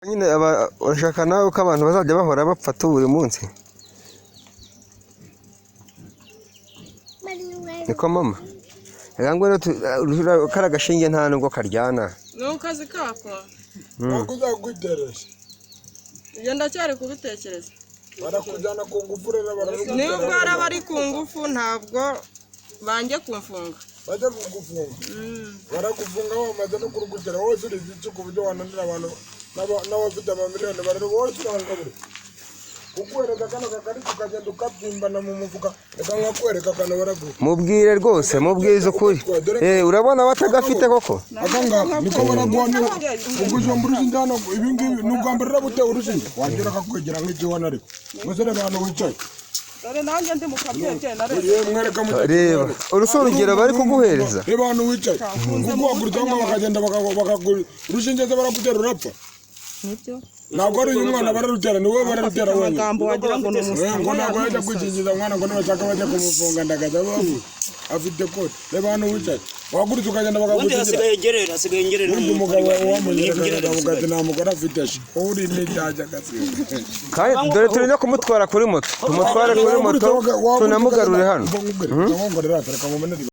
nyine urashaka nawe ko abantu bazajya bahora bapfa buri munsi niko mama rero kari agashinge nta nubwo karyana ni akazi kako ntabwo uzakwiteresha ibyo ndacyari kubitekereza barakujyana ku ngufu rero bararugufunga nubwo araba ari ku ngufu ntabwo banjye kumfunga bajya kugufunga baragufunga bamaze no kurugutera wose uri igice ku buryo wananira abantu n'abafite amamiliyoni barero bose urabangabure kukwereka kano kakarita ukagenda ukabyimbana mu mufuka reka nkakwereka kano baraguha mubwire rwose mubwize ukuri urabona batagafite koko akangaka niko baraguha ubujumba urushinge hano ibingibi ni ubwa mbere urabuteye urushinge wagera akakwegera nk'ikiwana ariko musore abantu wicaye dore nanjye ndi mu kabyeke reba urusi urugero bari kuguhereza reba abantu wicaye kuguhagura cyangwa bakagenda bakagura urushinge se barakutera urapfa ntabwo ari uyu mwana bararutera ni wowe bararutera wenyine amagambo wagira ngo ni umusore ngo ntabwo yajya kwikingiza umwana ngo nibashaka bajya kumufunga ndagajya bavuga afite kode reba hano wicaye wagurutse ukagenda bakagukingira hasigaye ngerera undi mugabo wamunyereka ugati nta mugore afite shi uri n'ijyajya agasiga kandi dore turi no kumutwara kuri moto tumutware kuri moto tunamugarure hano